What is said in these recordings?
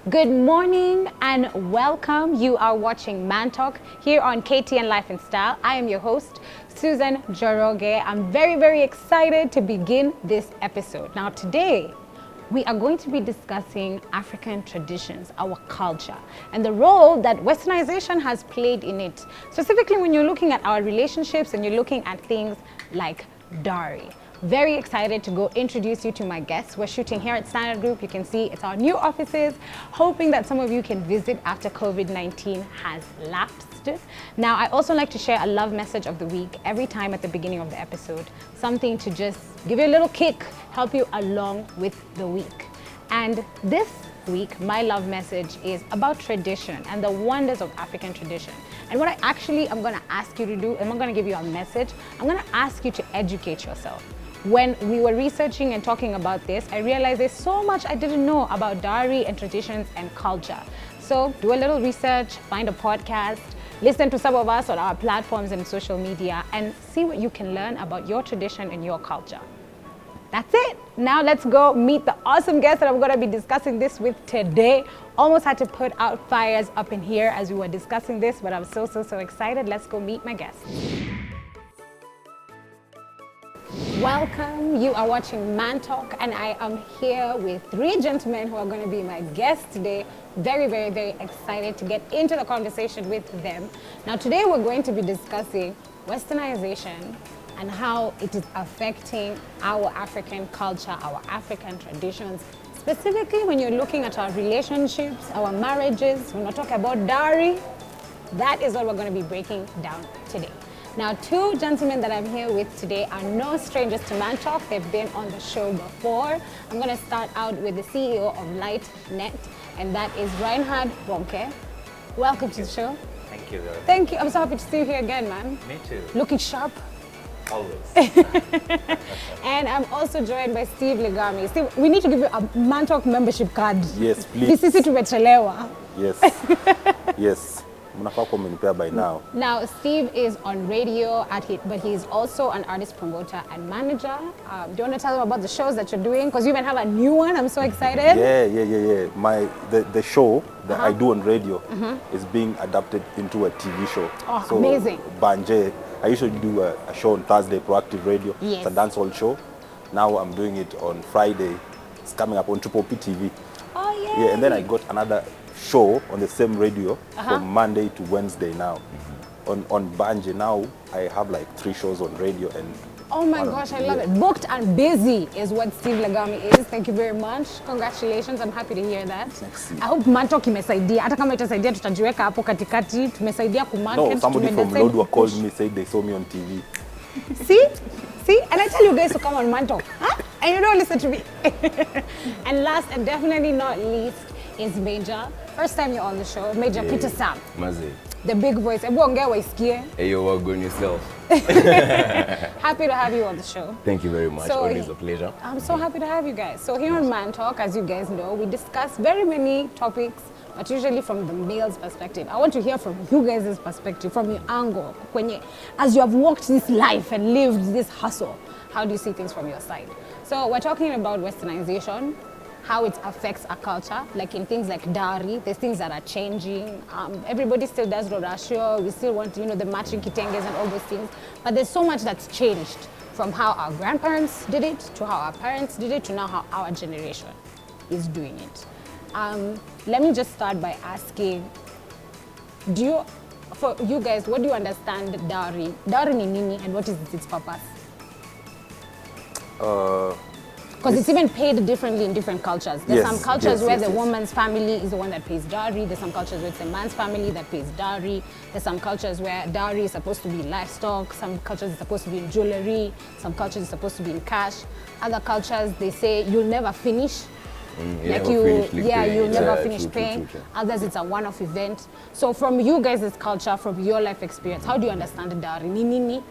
Good morning and welcome. You are watching Man Talk here on KTN Life and Style. I am your host, Susan Joroge. I'm very excited to begin this episode. Now today, we are going to be discussing African traditions, our culture, and the role that Westernization has played in it. Specifically when you're looking at our relationships and you're looking at things like dowry. Very excited to go introduce you to my guests. We're shooting here at Standard Group. You can see it's our new offices, hoping that some of you can visit after COVID-19 has lapsed. Now, I also like to share a love message of the week every time at the beginning of the episode, something to just give you a little kick, help you along with the week. And this week, my love message is about tradition and the wonders of African tradition. And what I'm gonna ask you to do, I'm not gonna give you a message, I'm gonna ask you to educate yourself. When we were researching and talking about this, I realized there's so much I didn't know about dowry and traditions and culture. So do a little research, find a podcast, listen to some of us on our platforms and social media, and see what you can learn about your tradition and your culture. That's it. Now let's go meet the awesome guest that I'm going to be discussing this with today. Almost had to put out fires up in here as we were discussing this, but I'm so excited. Let's go meet my guest. Welcome. You are watching Man Talk, and I am here with three gentlemen who are going to be my guests today. Very excited to get into the conversation with them. Now today we're going to be discussing Westernization and how it is affecting our African culture, our African traditions. Specifically when you're looking at our relationships, our marriages, when we're talking about dowry, that is what we're going to be breaking down today. Now, two gentlemen that I'm here with today are no strangers to Man Talk. They've been on the show before. I'm going to start out with the CEO of LightNet, and that is Reinhard Bonke. Welcome to the show. Thank you. Thank you. I'm so happy to see you here again, man. Me too. Looking sharp. Always. And I'm also joined by Steve Legami. Steve, we need to give you a Man Talk membership card. Yes, please. This is tumechelewa. Yes. Yes. Mnafaa kumenipea by now. Now, Steve is on radio, but he's also an artist promoter and manager. Do you want to tell them about the shows that you're doing? Because you even have a new one. I'm so excited. Yeah. The show that I do on radio is being adapted into a TV show. Oh, so, amazing. Banje. I usually do a show on Thursday, Proactive Radio. Yes. It's a dancehall show. Now I'm doing it on Friday. It's coming up on Triple P TV. Oh, yeah. Yeah, and then I got another show on the same radio from Monday to Wednesday now. On Banje now, I have like 3 shows on radio and oh my gosh, I love it. Booked and busy is what Steve Legami is. Thank you very much. Congratulations. I'm happy to hear that. Merci. I hope Man Talk imesaidia. Hata kama itasaidia tutajiweka hapo katikati. Tumesaidia kumarket. No, somebody from Lodwar called me, said they saw me on TV. See? And I tell you guys to come on Man Talk. Huh? And you don't listen to me. And last and definitely not least is Major. First time you're on the show. Major Peter Sam. Mazi. The big voice. Ebu ongea waisikie. Hey, yo, work on yourself. Happy to have you on the show. Thank you very much. So, always a pleasure. I'm so happy to have you guys. So here on Man Talk, as you guys know, we discuss very many topics, but usually from the male's perspective. I want to hear from you guys' perspective, from your angle. As you have walked this life and lived this hustle, how do you see things from your side? So we're talking about Westernization, how it affects our culture, like in things like dowry, there's things that are changing. Everybody still does rorashio, we still want, the matching kitenges and all those things, but there's so much that's changed from how our grandparents did it, to how our parents did it, to now how our generation is doing it. Let me just start by asking, for you guys, what do you understand dowry? Dowry ni nini and what is its purpose? Because it's even paid differently in different cultures. There's some cultures where the woman's family is the one that pays dowry. There's some cultures where it's a man's family that pays dowry. There's some cultures where dowry is supposed to be livestock. Some cultures it's supposed to be in jewelry. Some cultures it's supposed to be in cash. Other cultures, they say you'll never finish. You'll never finish paying. True. Others, it's a one-off event. So from you guys' culture, from your life experience, how do you understand the dowry? Ni?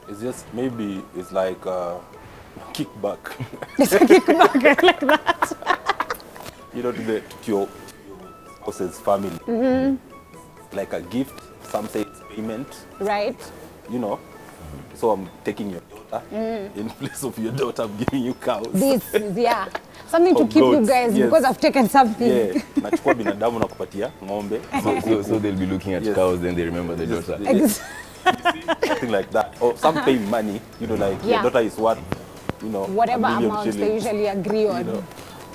It's just, maybe it's like kickback. It's a kickback like that. To your spouse's family. Like a gift, some say it's payment. Right. So I'm taking your daughter in place of your daughter. I'm giving you cows. Something to of keep you goats. guys Yes. because I've taken something. Yeah, nachukua binadamu na kupatia ng'ombe. So they'll be looking at Yes. cows, then they remember the Yes. daughter. Ex- Something like that. Or some pay money, you know, like Yeah. your daughter is worth, you know, Whatever 1 million amounts they shillings, usually agree on. you know.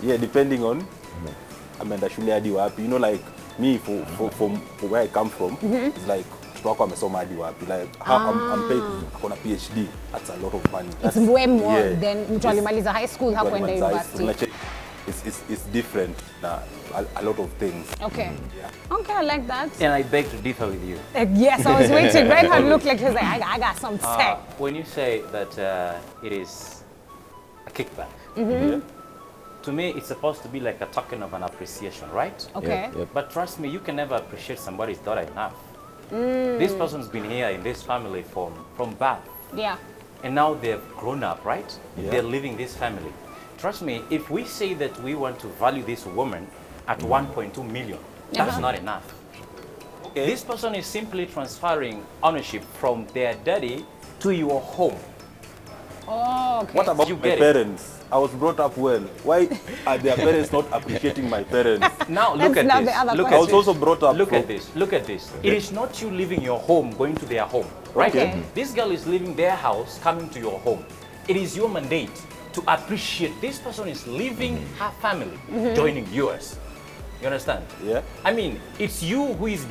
Yeah, depending on ameenda shule hadi wapi. You know, like me from where I come from, it's like mtoto wako amesoma hadi wapi. Like I'm paid akona PhD. That's a lot of money. It's way more yeah. than mtu alimaliza high school Mtu hakuenda alimaliza high school. university. It's different na a lot of things. Okay. Yeah. Okay, I like that. And I beg to differ with you. Yes, I was waiting. Reinhard looked like he was like, I got some to say. When you say that it is a kickback, Yeah. to me it's supposed to be like a token of an appreciation, right? Okay. Yep. But trust me, you can never appreciate somebody's daughter enough. This person's been here in this family from birth, Yeah. and now they've grown up, right? Yeah. They're living this family. Trust me, if we say that we want to value this woman at 1.2 million, that's not enough. Okay. This person is simply transferring ownership from their daddy to your home. Oh, okay. What about You my get it. parents? I was brought up well. Why are their parents not appreciating my parents? Now look That's at now this. the other Look I at was this. also brought up Look from- at this. Look at this. It is not you leaving your home, going to their home, right? Okay. This girl is leaving their house, coming to your home. It is your mandate to appreciate this person is leaving her family, joining yours. You understand? Yeah. I mean, it's you who is.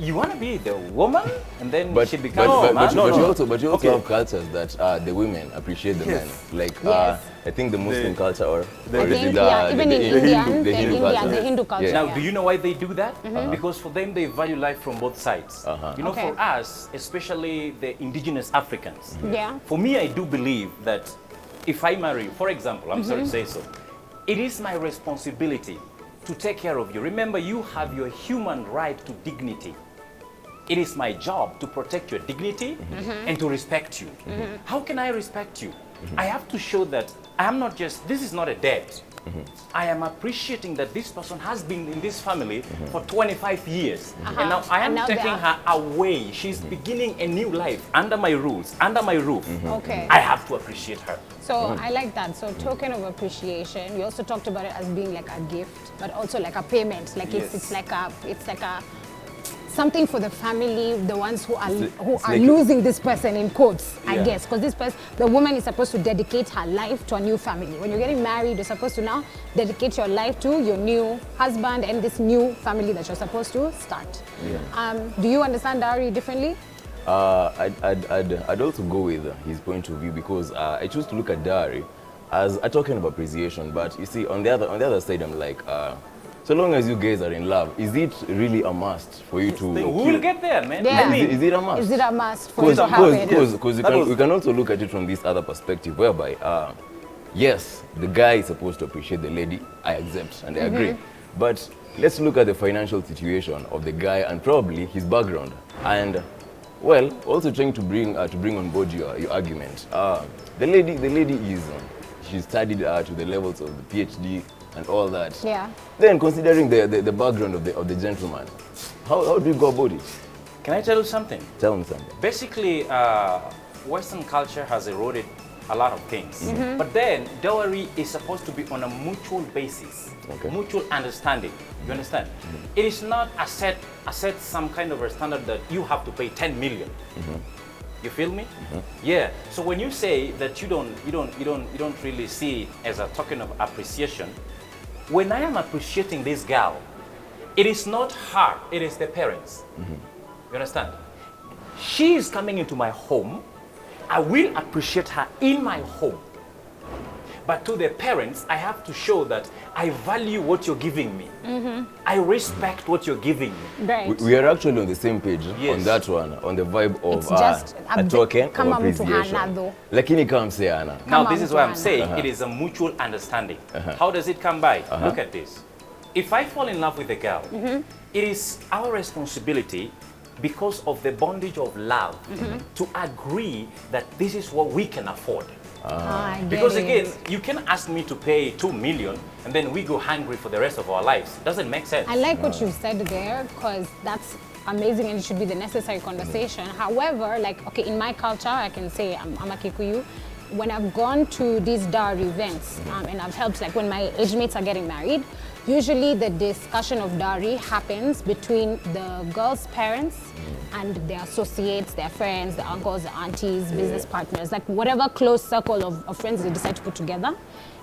You want to be the woman, and then But she but, becomes but, the man. but, but you also Okay. have cultures that the women appreciate the men. Like Yes. I think the Muslim culture or I is think, it, yeah, even in the India, Hindu, the Hindu culture. the Hindu culture. Yeah. Now, yeah. do you know why they do that? Because for them, they value life from both sides. You know, Okay. for us, especially the indigenous Africans, Yeah. for me, I do believe that if I marry, for example, I'm sorry to say so, it is my responsibility to take care of you. Remember, you have your human right to dignity. It is my job to protect your dignity and to respect you. How can I respect you? I have to show that I am not just, this is not a debt. I am appreciating that this person has been in this family for 25 years. And now I am And now they taking are- her away. She's beginning a new life under my rules, under my roof. Okay. I have to appreciate her. So I like that. So token of appreciation. You also talked about it as being like a gift, but also like a payment. Like Yes. it's like a something for the family, the ones who are it's are like- losing this person in quotes, I Yeah. guess, because this person, the woman is supposed to dedicate her life to a new family. When you're getting married, you're supposed to now dedicate your life to your new husband and this new family that you're supposed to start. Do you understand dowry differently? I'd also go with his point of view because I choose to look at dowry as a token of appreciation. But you see, on the other side, I'm like, so long as you guys are in love, is it really a must for you to? We will get there, man. Yeah. I mean, Is it a must? Is it a must for it to Because happen? That was- we can also look at it from this other perspective whereby, yes, the guy is supposed to appreciate the lady. I accept and I agree. But let's look at the financial situation of the guy and probably his background. And well, also trying to bring on board your argument. The lady is she studied to the levels of the PhD and all that. Yeah. Then considering the background of the gentleman, how do you go about it? can I tell you something? Tell me something. Basically, Western culture has eroded a lot of things. But then, dowry is supposed to be on a mutual basis, Okay. mutual understanding. You understand? It is not a set some kind of a standard that you have to pay 10 million. You feel me? Yeah. So when you say that you don't really see it as a token of appreciation, when I am appreciating this girl, it is not her, it is the parents. You understand? She is coming into my home. I will appreciate her in my home. But to the parents, I have to show that I value what you're giving me. I respect what you're giving me. Right. We are actually on the same page Yes. on that one, on the vibe of It's just a token of kama mtu appreciation. hana though. Lakini kama mseana. Now, Kama this is mtu why I'm ana. saying it is a mutual understanding. How does it come by? Look at this. If I fall in love with a girl, it is our responsibility, because of the bondage of love, to agree that this is what we can afford. I get Because it. again, you can ask me to pay 2 million and then we go hungry for the rest of our lives. Doesn't make sense. I like what you said there because that's amazing and it should be the necessary conversation. However, like, okay, in my culture, I can say I'm a Kikuyu. when I've gone to these dowry events and I've helped, like when my age mates are getting married, usually the discussion of dowry happens between the girl's parents and their associates, their friends, the uncles, the aunties, business partners, like whatever close circle of friends they decide to put together.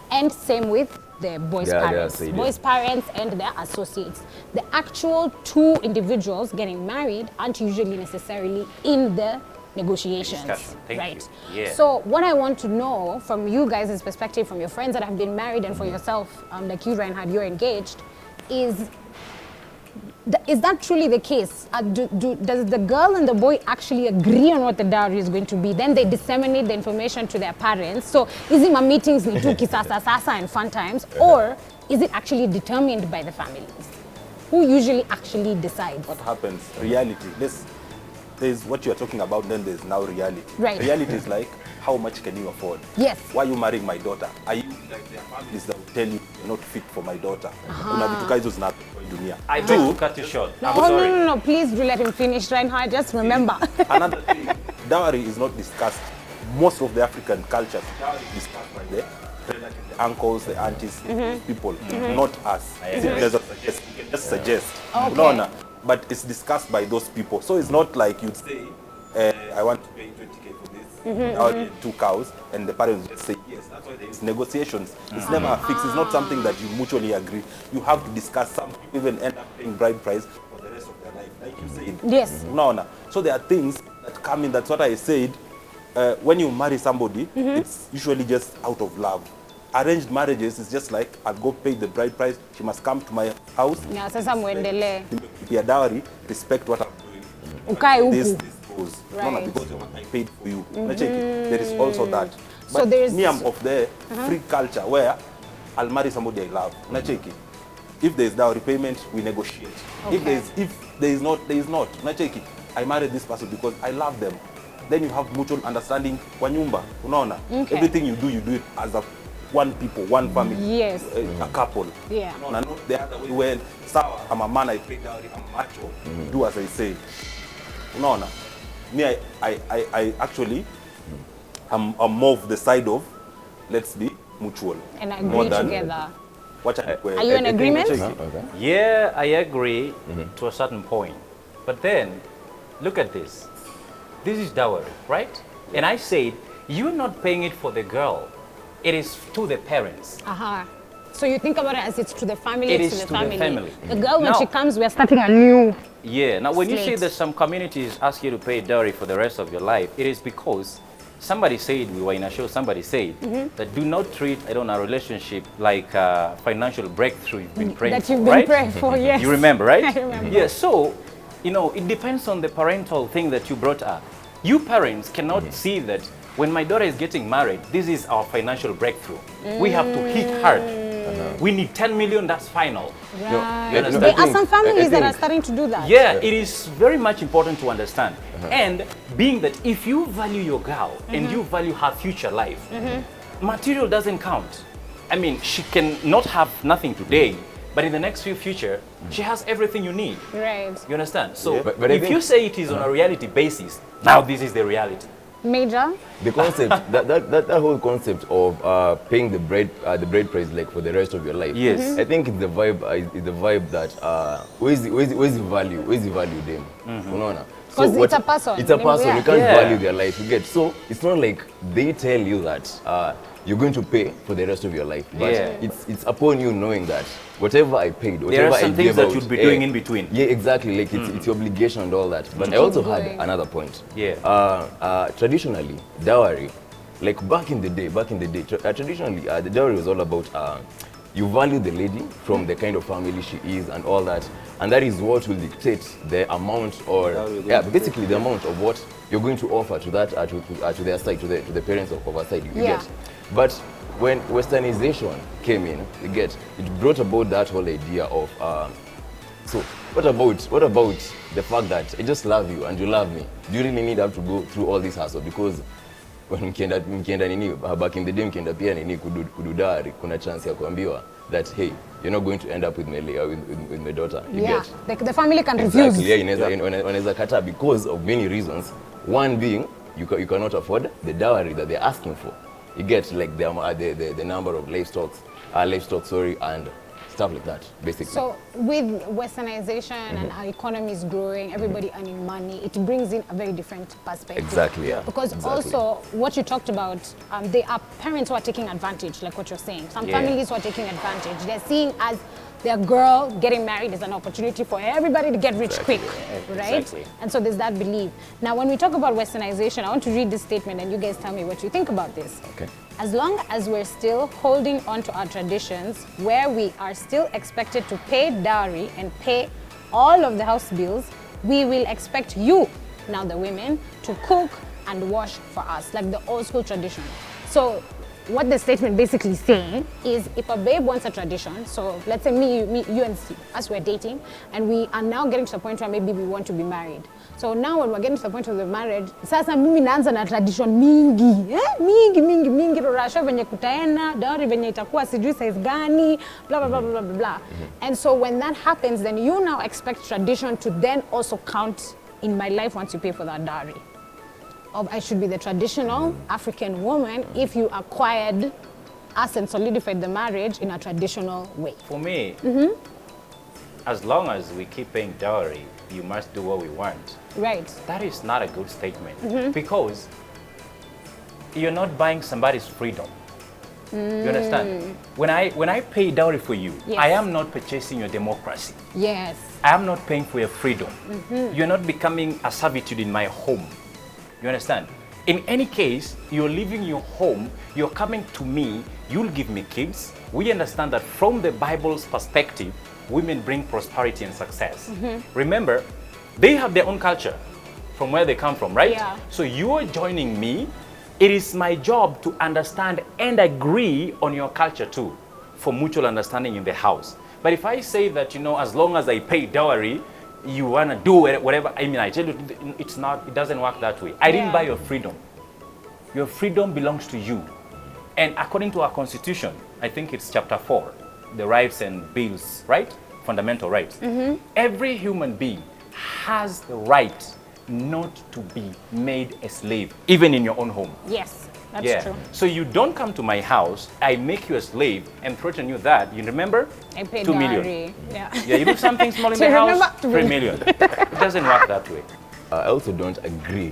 And same with the boys' parents. Boys' parents and their associates. The actual two individuals getting married aren't usually necessarily in the negotiations. Thank you. Yeah. So what I want to know from you guys' perspective, from your friends that have been married and for yourself, like you, Reinhard, you're engaged, is that truly the case? Does the girl and the boy actually agree on what the dowry is going to be? Then they disseminate the information to their parents. So is it my meetings ni tu kisasa sasa and fun times, or is it actually determined by the families? Who usually actually decides? What happens? Reality. There's what you're talking about, then there's now reality. Right. Reality is like, how much can you afford? Yes. Why are you marrying my daughter? Are you like their families that will tell you you're not fit for my daughter? Una vitu kaizo zina dunia. I do cut you short. No, I'm sorry. no, please do let him finish, Reinhard. Just remember. Another thing, dowry is not discussed. Most of the African cultures, dowry is discussed by the uncles, the aunties, people, not us. You can just suggest. Okay. No. But it's discussed by those people. So it's not like you'd say, I want to pay 20K for this, I want 2 cows, and the parents just say yes. That's why there's negotiations. It's never a fix. It's not something that you mutually agree. You have to discuss. Some people even end up paying bride price for the rest of their life, like you said. Yes. No. So there are things that come in. That's what I said. When you marry somebody, it's usually just out of love. Arranged marriages is just like, I'll go pay the bride price, she must come to my house. Na sasa muendelee. Your dowry, respect what I'm doing. Ukae huku. This goes. Right. No, because I paid for you. There is also that. So But there's- me, I'm of the free culture where I'll marry somebody I love. If there's dowry payment, we negotiate. Okay. If there is not, there is not. I married this person because I love them. Then you have mutual understanding kwa nyumba. Unaona? Okay. Everything you do it as a one people, one family. Yes. A couple. Yeah. No, not the other way where I'm a man, I pay dowry, I'm macho, do as I say. No. Me, I actually, I'm more of the side of, let's be mutual. And More agree than- together. Are you in agreement? Okay. Yeah, I agree to a certain point. But then, look at this. This is dowry, right? And I said, you're not paying it for the girl. It is to the parents. So you think about it as it's to the family, It it's is to to the the family. family. The girl, when Now- she comes, we're starting anew. Yeah, now when you say Slate. that some communities ask you to pay dowry for the rest of your life, it is because somebody said, we were in a show, somebody said that do not treat, a relationship like a financial breakthrough you've been praying That for, you've been right? praying for, yes. You remember, right? I remember. Yeah, so, it depends on the parental thing that you brought up. You parents cannot see that when my daughter is getting married, this is our financial breakthrough. We have to hit hard. We need 10 million, that's final. Right. You understand? There are some families I that are think- starting to do that. Yeah, it is very much important to understand. And being that if you value your girl and you value her future life, material doesn't count. I mean, she can not have nothing today, but in the next future, she has everything you need. Right. You understand? So But I if think- you say it is on a reality basis, now this is the reality. Major? The concept, that whole concept of paying the bread price like for the rest of your life. Yes. I think it's the vibe that where's the value them? Unaona? 'Cause it's a person. It's a person. Yeah. You can't Yeah. value their life. You get so it's not like they tell you that you're going to pay for the rest of your life, but Yeah. it's upon you knowing that whatever I paid, There whatever are I some things gave that out, you'd be doing in between. Yeah, exactly. Like it's your obligation and all that. But I also had going. another point. Yeah. Traditionally, dowry, like back in the day, traditionally, the dowry was all about you value the lady from the kind of family she is and all that, and that is what will dictate the amount or basically the amount of what you're going to offer to that to their side, to the parents of her side. You Yeah. get, but when Westernization came in, you get, it brought about that whole idea of so what about the fact that I just love you and you love me? Do you really need to have to go through all this hassle? Because when mkienda nini back in the day mkienda pia nini kudu dowry, kuna chance ya kuambiwa that hey, you're not going to end up with my daughter. You Yeah. get? The family can Exactly. refuse. Yeah, wanaweza kata because of many reasons. One being you cannot afford the dowry that they're asking for. You get like the number of livestock, sorry, and stuff like that, basically. So with Westernization and our economy is growing, everybody earning money, it brings in a very different perspective. Exactly, yeah. Because exactly. also what you talked about, there are parents who are taking advantage, like what you're saying. Some families who are taking advantage. They're seeing as their girl getting married is an opportunity for everybody to get rich quick, right? Exactly. And so there's that belief. Now, when we talk about Westernization, I want to read this statement and you guys tell me what you think about this. Okay. As long as we're still holding on to our traditions, where we are still expected to pay dowry and pay all of the house bills, we will expect you, now the women, to cook and wash for us, like the old school tradition. So what the statement basically saying is, if a babe wants a tradition, so let's say me, you and us were dating, and we are now getting to the point where maybe we want to be married. So now when we're getting to the point of the marriage, sasa mimi naanza na tradition mingi, mingi, rorasho venye kutaenda, dowry venye itakuwa sijui size gani, blah, blah, blah, blah, blah, blah. And so when that happens, then you now expect tradition to then also count in my life once you pay for that dowry. Of I should be the traditional African woman if you acquired us and solidified the marriage in a traditional way. For me, as long as we keep paying dowry, you must do what we want. Right. That is not a good statement because you're not buying somebody's freedom. You understand? When I pay dowry for you, Yes. I am not purchasing your democracy. Yes. I am not paying for your freedom. You're not becoming a servitude in my home. You understand? In any case, you're leaving your home, you're coming to me, you'll give me kids. We understand that from the Bible's perspective, women bring prosperity and success. Remember, they have their own culture from where they come from, right? Yeah. So you're joining me. It is my job to understand and agree on your culture too, for mutual understanding in the house. But if I say that, as long as I pay dowry, you want to do whatever, I tell you, it doesn't work that way. I didn't buy your freedom. Your freedom belongs to you. And according to our constitution, I think it's chapter 4, the rights and bills, right? Fundamental rights. Every human being has the right not to be made a slave, even in your own home. Yes, that's true. So you don't come to my house, I make you a slave and threaten you that. You remember? I paid 2 million. dowry. Yeah. Yeah, you do something small in To the remember house, to 3 million. It doesn't work that way. I also don't agree,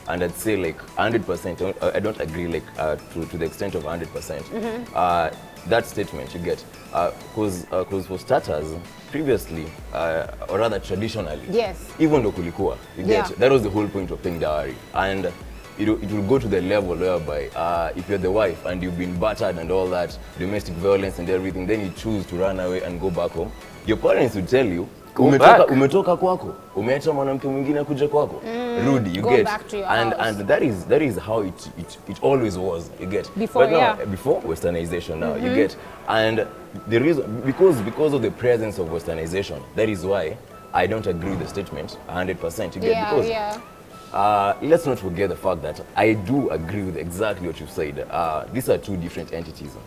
and I'd say like 100%. I don't agree like to the extent of 100%. That statement you get, because for starters, previously, or rather traditionally, Yes. even though kulikuwa, you get, that was the whole point of paying dowry, and it will go to the level whereby if you're the wife and you've been battered and all that, domestic violence and everything, then you choose to run away and go back home. Your parents will tell you, umetoka kwako, umeacha mwanamke mwingine kuja kwako, rudi, you Go get. back to your and house. that is how it always was, you get. Before, but now, before Westernization now, you get. And the reason, because of the presence of Westernization, that is why I don't agree with the statement 100%, you get. Because let's not forget the fact that I do agree with exactly what you said. These are two different entities.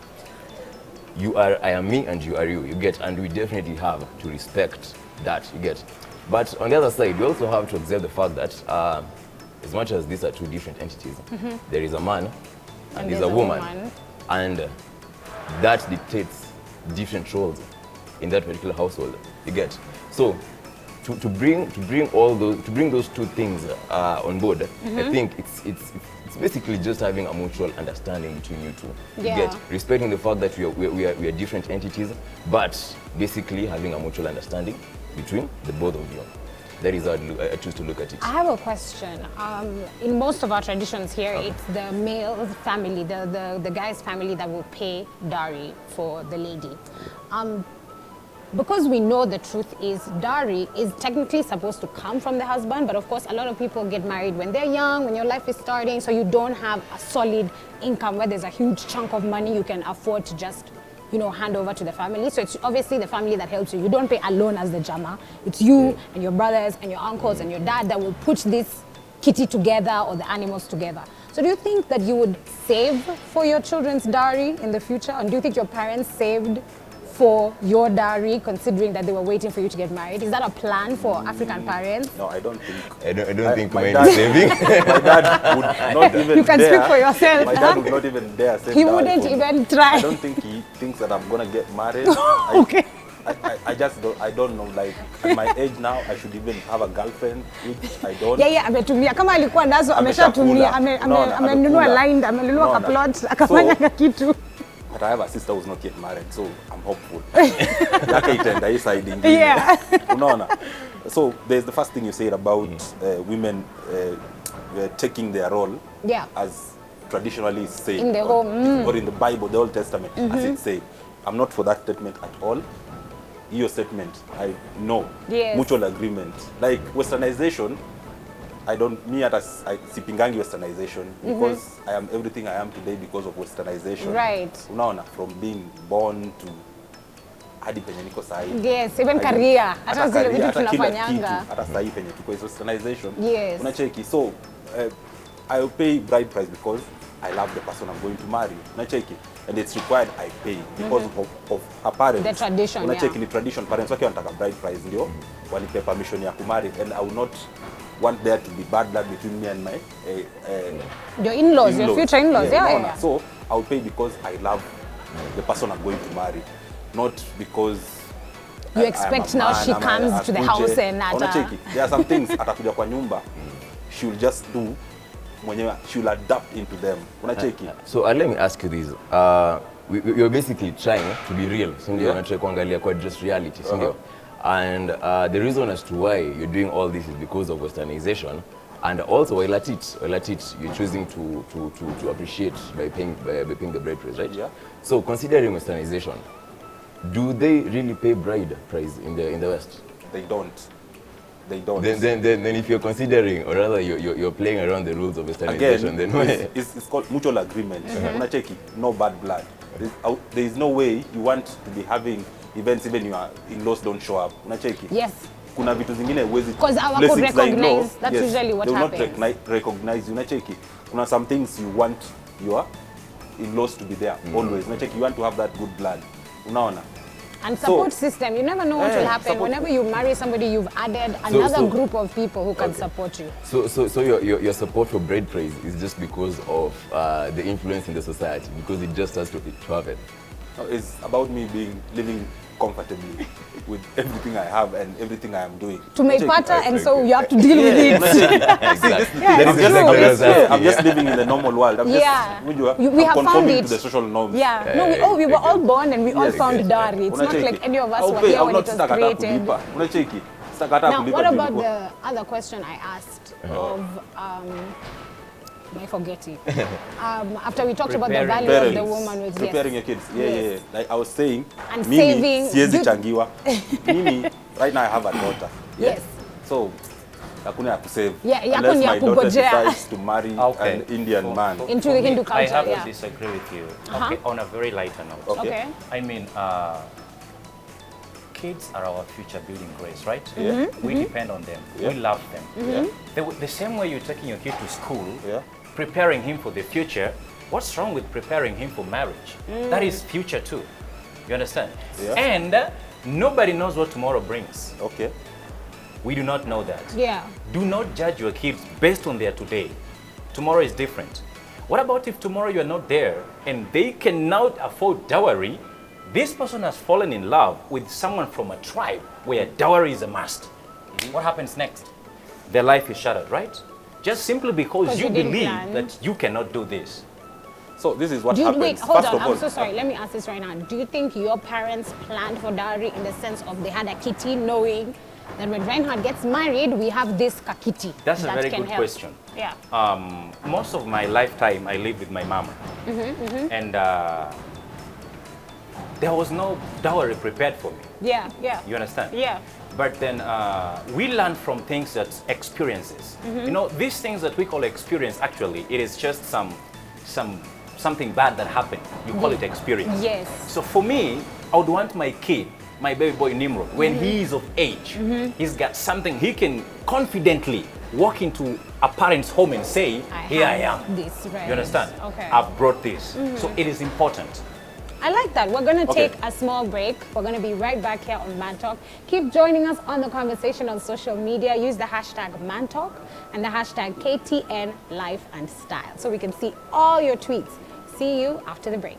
I am me and you are you get, and we definitely have to respect that, you get. But on the other side, we also have to accept the fact that as much as these are two different entities, there is a man and there's a woman, and that dictates different roles in that particular household, you get. So to bring those two things on board, I think it's basically just having a mutual understanding between you two. You get, respecting the fact that we are different entities, but basically having a mutual understanding between the both of you. That is how I choose to look at it. I have a question. In most of our traditions here, it's the male family, the guy's family that will pay dowry for the lady. Because we know the truth is dowry is technically supposed to come from the husband, but of course a lot of people get married when they're young, when your life is starting, so you don't have a solid income where there's a huge chunk of money you can afford to just, hand over to the family. So it's obviously the family that helps you. You don't pay alone as the jama. It's you and your brothers and your uncles and your dad that will put this kitty together or the animals together. So do you think that you would save for your children's dowry in the future? And do you think your parents saved for your dowry, considering that they were waiting for you to get married? Is that a plan for African parents? No, I don't think. I don't think my mine dad- is saving. My dad would not even You can dare. speak for yourself, My huh? dad would not even dare send He dowry wouldn't for me. even try. I don't think he thinks that I'm gonna get married. Okay. I just don't. I don't know. Like at my age now, I should even have a girlfriend, which I don't. Yeah, ametumia kama alikuwa nazo ameshatumia, Ameshakula. amenunua Amekula. land, amenunua Unaona? kaplot, akafanya So- kitu. But I have a sister who's not yet married, so I'm hopeful. Yake itaenda hii side ingine. Yeah. Unaona? So there's the first thing you said about women taking their role Yeah. as traditionally said In the home, or in the Bible, the Old Testament, as it say. I'm not for that statement at all. Your statement, I know. Yes. Mutual agreement. Like Westernization, I sipingangi Westernization because I am everything I am today because of Westernization. Right. Unaona, from being born to hadi penye niko sahi. Yes, even career. Hata zile vitu hata kila kitu, tunafanyanga. hata sahi penye tuko is Westernization. Yes. Unacheki. So I will pay bride price because I love the person I'm going to marry. Unacheki. And it's required I pay because of her parents. The tradition, Unacheki, yeah. ni tradition. Parents wake wanataka bride price ndio wanipe permission ya kumarry, and I will not want there to be bad blood between me and my Your in-laws, your future in-laws. Yeah, unaona? yeah. So I'll pay because I love the person I'm going to marry, not because You I am expect a now man, she ama comes to the akuje. house and Unacheki, there are some things atakuja kwa nyumba, she'll just do mwenyewe, she'll adapt into them. Unacheki. So let me ask you this. You're basically trying to be real. Sindio? Yeah. Unataka kuangalia kwa just reality. Sindio? And the reason as to why you're doing all this is because of Westernization, and also while at it you're choosing to appreciate by paying the bride price, right? Yeah. So considering Westernization, do they really pay bride price in the West? They don't. They don't. Then if you're considering, or rather you're playing around the rules of Westernization, then why? it's called mutual agreement. Unacheki, no bad blood. There is no way you want to be having events even your in-laws don't show up. Unacheki. Yes. Kuna vitu zingine huwezi 'Cause our blessings could za in-law, recognize, that's usually what they will happens. not recognize you. Unacheki. Kuna some things you want your in-laws to be there always. Unacheki, you want to have that good blood. Unaona? And support system, you never know what will happen. support- Whenever you marry somebody, you've added another so- group of people who can support you. So your support for bride price is just because of the influence in the society, because it just has to have it. No, it's about me living comfortably with everything I have and everything I am doing. Tumeipata, and so you have to deal with it. Exactly. Yeah, That is it's exactly true. what I was asking. I'm just living in the normal world. I'm Yeah. just, We have found conforming it. to the social norms. Yeah. No, we were all born and we all Yes. found dowry. It's not Unacheki. like any of us I'll were pay, here I'll when not it was sitaka hata created. kulipa. Unacheki. Sitaka hata Now, kulipa what juu about niko- the other question I asked of, I forget it. After we talked about the Preparing value of the Parents, woman with preparing your kids. Yeah, Yes. yeah. Like I was saying, And mimi saving. siwezi You- changiwa. Mimi right now I have a daughter. Yes. So hakuna ya kusave. Yeah, yako Unless ni ya my daughter kungojea. decides to marry Okay. an Indian man. Into the Hindu I culture, have yeah. to disagree with you. Okay, on a very lighter note. Okay. Okay. I mean, kids are our future building grace, right? Yeah. We depend on them. Yeah. We love them. Yeah. The same way you're taking your kid to school, Yeah. preparing him for the future, what's wrong with preparing him for marriage? That is future too. You understand? Yeah. And nobody knows what tomorrow brings. Okay. We do not know that. Yeah. Do not judge your kids based on their today. Tomorrow is different. What about if tomorrow you are not there and they cannot afford dowry? This person has fallen in love with someone from a tribe where dowry is a must. What happens next? Their life is shattered, right? Just simply because 'Cause you you didn't believe plan. that you cannot do this. So this is what Do you, happens. wait, hold First on, of all, I'm so sorry. Let me ask this right now. Do you think your parents planned for dowry in the sense of they had a kitty knowing that when Reinhard gets married, we have this kakiti That's a that very can good help? question. Yeah. Most of my lifetime, I lived with my mama. And there was no dowry prepared for me. Yeah, yeah. You understand? Yeah. But then we learn from things that experiences. You know, these things that we call experience, actually, it is just something bad that happened. You call it experience. Yes. So for me, I would want my kid, my baby boy Nimrod, when he is of age, he's got something he can confidently walk into a parent's home and say, here I have am. This, right. You understand? Okay. I've brought this. So it is important. I like that. We're going to Okay. take a small break. We're going to be right back here on Man Talk. Keep joining us on the conversation on social media. Use the hashtag Man Talk and the hashtag KTN Life and Style so we can see all your tweets. See you after the break.